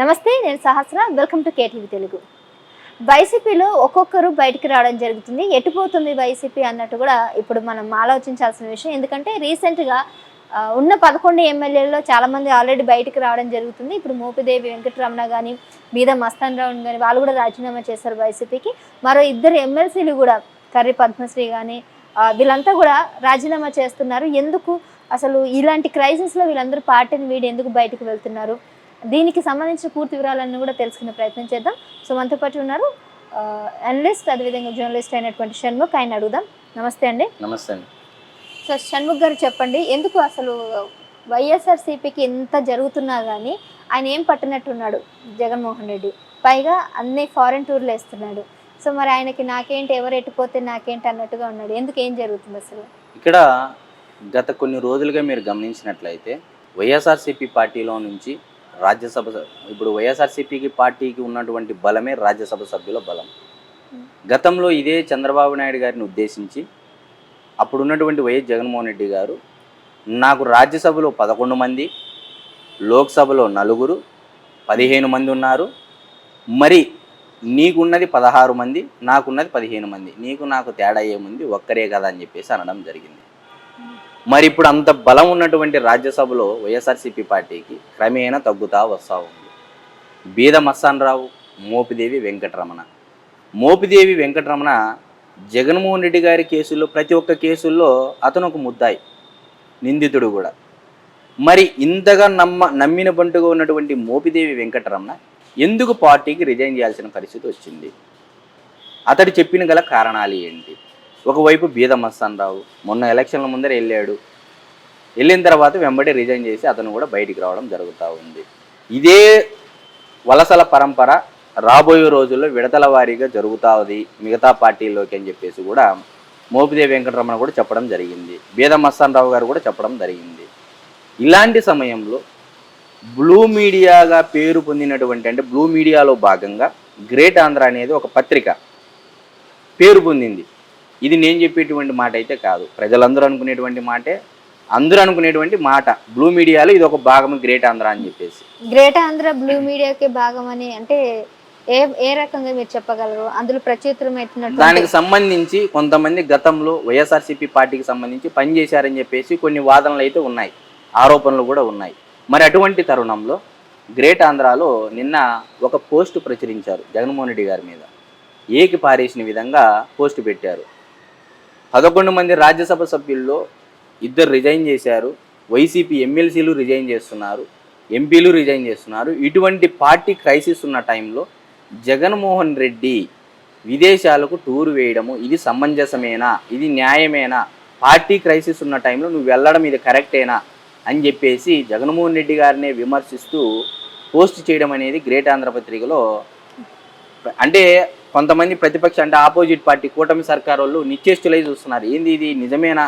నమస్తే, నేను Sahasra. Welcome to KTV Telugu. వైసీపీలో ఒక్కొక్కరు బయటికి రావడం జరుగుతుంది. ఎటుపోతుంది వైసీపీ అన్నట్టు కూడా ఇప్పుడు మనం ఆలోచించాల్సిన విషయం. ఎందుకంటే రీసెంట్గా ఉన్న 11 ఎమ్మెల్యేలలో చాలామంది ఆల్రెడీ బయటికి రావడం జరుగుతుంది. ఇప్పుడు మోపిదేవి వెంకటరమణ కానీ, మీద మస్తాన్ రావు కానీ వాళ్ళు కూడా రాజీనామా చేశారు వైసీపీకి. మరో 2 ఎమ్మెల్సీలు కూడా కర్రి పద్మశ్రీ కానీ వీళ్ళంతా కూడా రాజీనామా చేస్తున్నారు. ఎందుకు అసలు ఇలాంటి క్రైసిస్లో వీళ్ళందరూ పార్టీని వీడి ఎందుకు బయటకు వెళ్తున్నారు? దీనికి సంబంధించిన పూర్తి వివరాలన్నీ కూడా తెలుసుకునే ప్రయత్నం చేద్దాం. సో మనతో పాటు ఉన్నారు అనలిస్ట్, అదేవిధంగా జర్నలిస్ట్ అయినటువంటి షణ్ముఖ్. ఆయన అడుగుదాం. నమస్తే అండి. నమస్తే అండి. సో షణ్ముఖ్ గారు చెప్పండి, ఎందుకు అసలు వైఎస్ఆర్సీపీకి ఎంత జరుగుతున్నా కానీ ఆయన ఏం పట్టినట్టున్నాడు జగన్మోహన్ రెడ్డి? పైగా అన్ని ఫారెన్ టూర్లు వేస్తున్నాడు. సో మరి ఆయనకి నాకేంటి, ఎవరు ఎట్టుపోతే నాకేంటి అన్నట్టుగా ఉన్నాడు. ఎందుకు, ఏం జరుగుతుంది అసలు? ఇక్కడ గత కొన్ని రోజులుగా మీరు గమనించినట్లయితే వైఎస్ఆర్సీపీ పార్టీలో నుంచి రాజ్యసభ, ఇప్పుడు వైఎస్ఆర్సీపీకి పార్టీకి ఉన్నటువంటి బలమే రాజ్యసభ సభ్యుల బలం. గతంలో ఇదే చంద్రబాబు నాయుడు గారిని ఉద్దేశించి అప్పుడున్నటువంటి వైఎస్ జగన్మోహన్ రెడ్డి గారు, నాకు రాజ్యసభలో 11 మంది, లోక్సభలో 4, 15 మంది ఉన్నారు, మరి నీకున్నది 16 మంది, నాకున్నది 15 మంది, నీకు నాకు తేడా ఏముంది, ఒక్కరే కదా అని చెప్పేసి అనడం జరిగింది. మరి ఇప్పుడు అంత బలం ఉన్నటువంటి రాజ్యసభలో వైఎస్ఆర్సీపీ పార్టీకి క్రమేణా తగ్గుతూ వస్తూ ఉంది. బీద మస్తాన్ రావు, మోపిదేవి వెంకటరమణ. మోపిదేవి వెంకటరమణ జగన్మోహన్ రెడ్డి గారి కేసుల్లో ప్రతి ఒక్క కేసుల్లో అతను ఒక ముద్దాయి, నిందితుడు కూడా. మరి ఇంతగా నమ్మిన బంటుగా ఉన్నటువంటి మోపిదేవి వెంకటరమణ ఎందుకు పార్టీకి రిజైన్ చేయాల్సిన పరిస్థితి వచ్చింది? అతడు చెప్పిన గల కారణాలు ఏంటి? ఒకవైపు బీద మస్తాన్ రావు మొన్న ఎలక్షన్ల ముందర వెళ్ళిన తర్వాత వెంబడి రిజైన్ చేసి అతను కూడా బయటికి రావడం జరుగుతూ ఉంది. ఇదే వలసల పరంపర రాబోయే రోజుల్లో విడతల వారీగా జరుగుతుంది మిగతా పార్టీల్లోకి అని చెప్పేసి కూడా మోపిదేవి వెంకటరమణ కూడా చెప్పడం జరిగింది. బీద మస్తాన్ రావు గారు కూడా చెప్పడం జరిగింది. ఇలాంటి సమయంలో బ్లూ మీడియాగా పేరు పొందినటువంటి, అంటే బ్లూ మీడియాలో భాగంగా గ్రేట్ ఆంధ్ర అనేది ఒక పత్రిక పేరు పొందింది. ఇది నేను చెప్పేటువంటి మాట అయితే కాదు, ప్రజలందరూ అనుకునేటువంటి మాటే, అందరూ అనుకునేటువంటి మాట. బ్లూ మీడియాలో ఇది ఒక భాగం గ్రేట్ ఆంధ్ర అని చెప్పేసి. గ్రేట్ ఆంధ్ర బ్లూ మీడియాకి భాగం అని అంటే ఏ రకంగా మీరు చెప్పగలరు? అందులో ప్రచురితమైనటువంటి దానికి సంబంధించి కొంతమంది గతంలో వైఎస్ఆర్సీపీ పార్టీకి సంబంధించి పనిచేశారని చెప్పేసి కొన్ని వాదనలు అయితే ఉన్నాయి, ఆరోపణలు కూడా ఉన్నాయి. మరి అటువంటి తరుణంలో గ్రేట్ ఆంధ్రాలో నిన్న ఒక పోస్టు ప్రచురించారు జగన్మోహన్ రెడ్డి గారి మీద. ఏకి పారేసిన విధంగా పోస్టు పెట్టారు. 11 మంది రాజ్యసభ సభ్యుల్లో 2 రిజైన్ చేశారు, వైసీపీ ఎమ్మెల్సీలు రిజైన్ చేస్తున్నారు, ఎంపీలు రిజైన్ చేస్తున్నారు. ఇటువంటి పార్టీ క్రైసిస్ ఉన్న టైంలో జగన్మోహన్ రెడ్డి విదేశాలకు టూర్ వేయడము ఇది సమంజసమేనా, ఇది న్యాయమేనా, పార్టీ క్రైసిస్ ఉన్న టైంలో నువ్వు వెళ్ళడం ఇది కరెక్టేనా అని చెప్పేసి జగన్మోహన్ రెడ్డి గారినే విమర్శిస్తూ పోస్ట్ చేయడం అనేది గ్రేట్ ఆంధ్ర పత్రికలో. అంటే కొంతమంది ప్రతిపక్ష, అంటే ఆపోజిట్ పార్టీ కూటమి సర్కార్ వాళ్ళు నిశ్చేష్టులై చూస్తున్నారు. ఏంది ఇది నిజమేనా,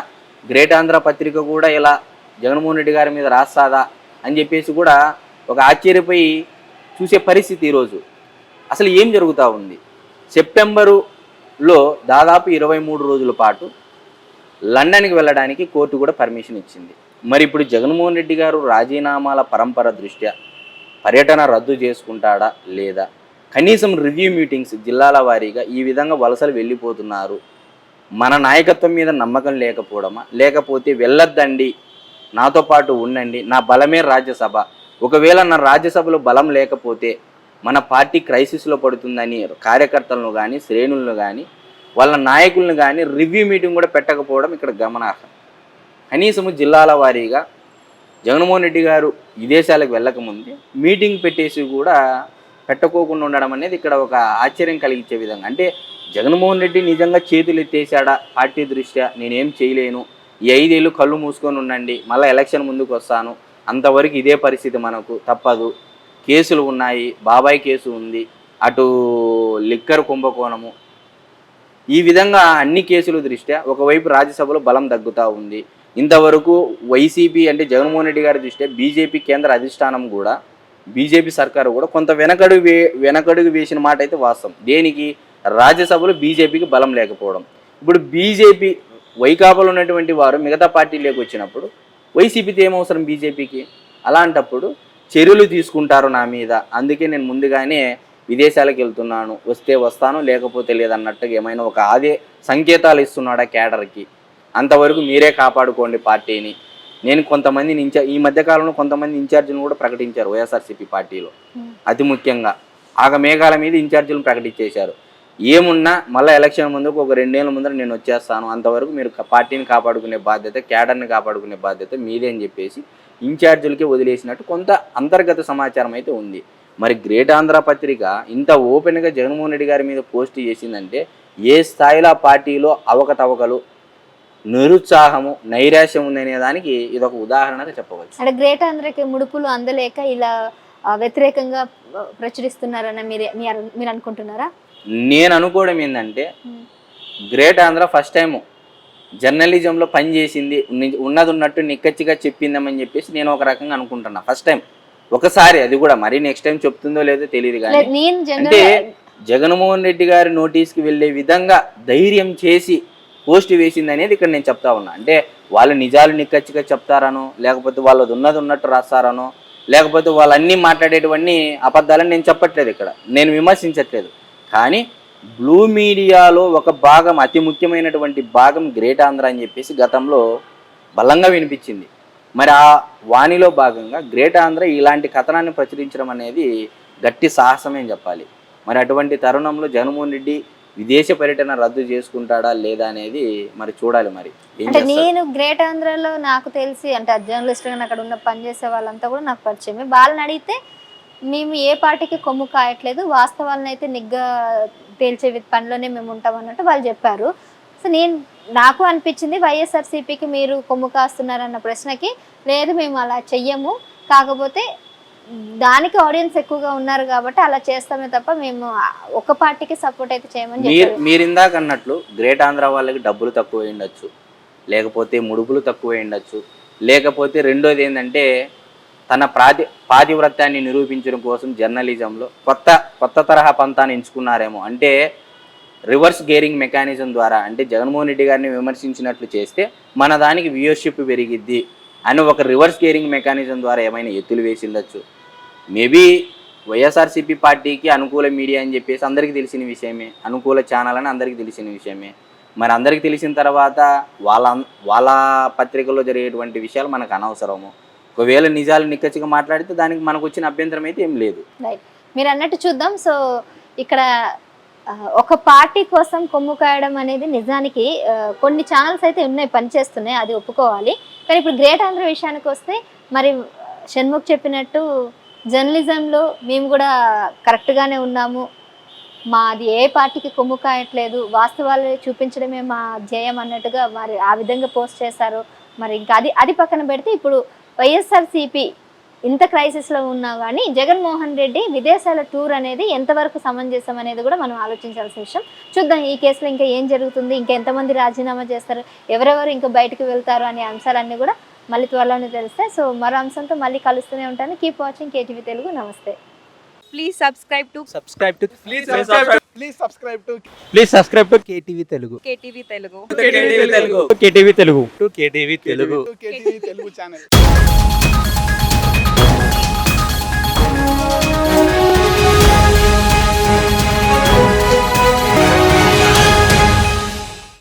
గ్రేట్ ఆంధ్ర పత్రిక కూడా ఇలా జగన్మోహన్ రెడ్డి గారి మీద రాస్తాదా అని చెప్పేసి కూడా ఒక ఆశ్చర్యపోయి చూసే పరిస్థితి ఈరోజు. అసలు ఏం జరుగుతూ ఉంది? సెప్టెంబరులో దాదాపు 23 రోజుల పాటు లండన్కి వెళ్ళడానికి కోర్టు కూడా పర్మిషన్ ఇచ్చింది. మరి ఇప్పుడు జగన్మోహన్ రెడ్డి గారు రాజీనామాల పరంపర దృష్ట్యా పర్యటన రద్దు చేసుకుంటాడా లేదా, కనీసం రివ్యూ మీటింగ్స్ జిల్లాల వారీగా ఈ విధంగా వలసలు వెళ్ళిపోతున్నారు, మన నాయకత్వం మీద నమ్మకం లేకపోవడమా, లేకపోతే వెళ్ళొద్దండి నాతో పాటు ఉండండి, నా బలమే రాజ్యసభ, ఒకవేళ నా రాజ్యసభలో బలం లేకపోతే మన పార్టీ క్రైసిస్లో పడుతుందని కార్యకర్తలను కానీ శ్రేణులను కానీ వాళ్ళ నాయకులను కానీ రివ్యూ మీటింగ్ కూడా పెట్టకపోవడం ఇక్కడ గమనార్హం. కనీసము జిల్లాల వారీగా జగన్మోహన్ రెడ్డి గారు విదేశాలకు వెళ్ళకముందే మీటింగ్ పెట్టేసి కూడా పెట్టుకోకుండా ఉండడం అనేది ఇక్కడ ఒక ఆశ్చర్యం కలిగించే విధంగా. అంటే జగన్మోహన్ రెడ్డి నిజంగా చేతులు ఎత్తేసాడా పార్టీ దృష్ట్యా, నేనేం చేయలేను, ఈ 5 ఏళ్ళు కళ్ళు మూసుకొని ఉండండి, మళ్ళీ ఎలక్షన్ ముందుకు వస్తాను, అంతవరకు ఇదే పరిస్థితి, మనకు తప్పదు, కేసులు ఉన్నాయి, బాబాయ్ కేసు ఉంది, అటు లిక్కర్ కుంభకోణము, ఈ విధంగా అన్ని కేసుల దృష్ట్యా ఒకవైపు రాజ్యసభలో బలం తగ్గుతూ ఉంది. ఇంతవరకు వైసీపీ అంటే జగన్మోహన్ రెడ్డి గారి దృష్ట్యా బీజేపీ కేంద్ర అధిష్టానం కూడా, బీజేపీ సర్కారు కూడా కొంత వెనకడుగు వేసిన మాట అయితే వాస్తవం. దేనికి? రాజ్యసభలో బీజేపీకి బలం లేకపోవడం. ఇప్పుడు బీజేపీ వైకాపాలో ఉన్నటువంటి వారు మిగతా పార్టీలోకి వచ్చినప్పుడు వైసీపీతో ఏమవసరం బీజేపీకి? అలాంటప్పుడు చర్యలు తీసుకుంటారు నా మీద, అందుకే నేను ముందుగానే విదేశాలకు వెళ్తున్నాను, వస్తే వస్తాను లేకపోతే లేదన్నట్టుగా ఏమైనా ఒక సంకేతాలు ఇస్తున్నాడా కేడర్కి? అంతవరకు మీరే కాపాడుకోండి పార్టీని. నేను కొంతమందిని ఈ మధ్యకాలంలో కొంతమంది ఇన్ఛార్జీలను కూడా ప్రకటించారు వైఎస్ఆర్సీపీ పార్టీలో. అతి ముఖ్యంగా ఆగమేఘాల మీద ఇన్ఛార్జీలను ప్రకటించేశారు. ఏమున్నా మళ్ళీ ఎలక్షన్ ముందుకు ఒక 2 ఏళ్ళ ముందర నేను వచ్చేస్తాను, అంతవరకు మీరు పార్టీని కాపాడుకునే బాధ్యత, కేడర్ని కాపాడుకునే బాధ్యత మీదే అని చెప్పేసి ఇన్ఛార్జీలకి వదిలేసినట్టు కొంత అంతర్గత సమాచారం అయితే ఉంది. మరి గ్రేట్ ఆంధ్ర పత్రిక ఇంత ఓపెన్గా జగన్మోహన్ రెడ్డి గారి మీద పోస్ట్ చేసిందంటే ఏ స్థాయిలో పార్టీలో అవకతవకలు, నిరుత్సాహము, నైరాశ్యం ఉందనే దానికి ఇదొక ఉదాహరణగా చెప్పవచ్చు. అంటే గ్రేట్ ఆంధ్రకి ముడుపులు అందలేక ఇలా వ్యతిరేకంగా ప్రచురిస్తున్నారని మీరు అనుకుంటున్నారా? నేను అనుకోవడం ఏంటంటే గ్రేట్ ఆంధ్ర ఫస్ట్ టైం జర్నలిజంలో పనిచేసింది, ఉన్నది ఉన్నట్టు నిక్కచ్చిగా చెప్పిందామని చెప్పేసి నేను ఒక రకంగా అనుకుంటున్నా. ఫస్ట్ టైం ఒకసారి, అది కూడా మరి నెక్స్ట్ టైం చెప్తుందో లేదో తెలియదు కానీ, అంటే జగన్మోహన్ రెడ్డి గారి నోటీస్కి వెళ్ళే విధంగా ధైర్యం చేసి పోస్ట్ వేసింది అనేది ఇక్కడ నేను చెప్తా ఉన్నా. అంటే వాళ్ళు నిజాలు నిక్కచ్చిగా చెప్తారనో, లేకపోతే వాళ్ళది ఉన్నది ఉన్నట్టు రాస్తారనో, లేకపోతే వాళ్ళు అన్నీ మాట్లాడేటివన్నీ అబద్ధాలని నేను చెప్పట్లేదు, ఇక్కడ నేను విమర్శించట్లేదు. కానీ బ్లూ మీడియాలో ఒక భాగం, అతి ముఖ్యమైనటువంటి భాగం గ్రేట్ ఆంధ్ర అని చెప్పేసి గతంలో బలంగా వినిపించింది. మరి ఆ వాణిలో భాగంగా గ్రేట్ ఆంధ్ర ఇలాంటి కథనాన్ని ప్రచురించడం అనేది గట్టి సాహసమే అని చెప్పాలి. మరి అటువంటి తరుణంలో జగన్మోహన్ రెడ్డి విదేశ పర్యటన రద్దు చేసుకుంటాడా లేదా అనేది మరి చూడాలి. మరి అంటే నేను గ్రేట్ ఆంధ్రలో నాకు తెలిసి, అంటే జర్నలిస్ట్గా అక్కడ ఉన్న పనిచేసే వాళ్ళంతా కూడా నాకు పరిచయమే. వాళ్ళని అడిగితే మేము ఏ పార్టీకి కొమ్ము కాయట్లేదు, వాస్తవాలను అయితే నిగ్గా తేల్చే పనిలోనే మేము ఉంటాం అన్నట్టు వాళ్ళు చెప్పారు. సో నాకు అనిపించింది వైఎస్ఆర్సీపీకి మీరు కొమ్ము కాస్తున్నారన్న ప్రశ్నకి లేదు, మేము అలా చెయ్యము, కాకపోతే దానికి ఆడియన్స్ ఎక్కువగా ఉన్నారు కాబట్టి అలా చేస్తామే తప్ప మేము ఒక పార్టీకి సపోర్ట్ అయితే చేయమని చెప్పారు. మీరు ఇందాక అన్నట్లు గ్రేట్ ఆంధ్ర వాళ్ళకి డబ్బులు తక్కువ ఉండొచ్చు, లేకపోతే ముడుపులు తక్కువ ఉండొచ్చు, లేకపోతే రెండోది ఏంటంటే తన పాతివ్రత్యాన్ని నిరూపించడం కోసం జర్నలిజంలో కొత్త తరహా పంతాన్ని ఎంచుకున్నారేమో. అంటే రివర్స్ గేరింగ్ మెకానిజం ద్వారా, అంటే జగన్మోహన్ రెడ్డి గారిని విమర్శించినట్లు చేస్తే మన దానికి వ్యూయర్షిప్ పెరిగిద్ది అని ఒక రివర్స్ గేరింగ్ మెకానిజం ద్వారా ఏమైనా ఎత్తులు వేసిండొచ్చు. మేబీ వైఎస్ఆర్సీపీ పార్టీకి అనుకూల మీడియా అని చెప్పేసి అందరికీ తెలిసిన విషయమే, అనుకూల ఛానల్ అని అందరికీ తెలిసిన విషయమే. మరి అందరికీ తెలిసిన తర్వాత వాళ్ళ పత్రికల్లో జరిగేటువంటి విషయాలు మనకు అనవసరము. ఒకవేళ నిజాలు నిక్కచ్చిగా మాట్లాడితే దానికి మనకు వచ్చిన అభ్యంతరం అయితే ఏం లేదు. మీరు అన్నట్టు చూద్దాం. సో ఇక్కడ ఒక పార్టీ కోసం కొమ్ము కాయడం అనేది నిజానికి కొన్ని ఛానల్స్ అయితే ఉన్నాయి, పనిచేస్తున్నాయి, అది ఒప్పుకోవాలి. కానీ ఇప్పుడు గ్రేట్ ఆంధ్ర విషయానికి వస్తే మరి షణ్ముఖ్ చెప్పినట్టు జర్నలిజంలో మేము కూడా కరెక్ట్గానే ఉన్నాము, మాది ఏ పార్టీకి కొమ్ము కాయట్లేదు, వాస్తవాలు చూపించడమే మా ధ్యేయం అన్నట్టుగా మరి ఆ విధంగా పోస్ట్ చేశారు. మరి ఇంకా అది పక్కన పెడితే ఇప్పుడు వైఎస్ఆర్సీపీ ఇంత క్రైసిస్లో ఉన్నా కానీ జగన్మోహన్ రెడ్డి విదేశాల టూర్ అనేది ఎంతవరకు సమంజసం అనేది కూడా మనం ఆలోచించాల్సిన విషయం. చూద్దాం ఈ కేసులో ఇంకా ఏం జరుగుతుంది, ఇంకా ఎంతమంది రాజీనామా చేస్తారు, ఎవరెవరు ఇంకా బయటకు వెళ్తారు అనే అంశాలన్నీ కూడా మళ్ళీ త్వరలోనే తెలుస్తాయి. సో మరో అంశంతో మళ్ళీ కలుస్తూనే ఉంటాను. Keep watching KTV Telugu. నమస్తే. Please subscribe to KTV Telugu. KTV Telugu. KTV Telugu channel.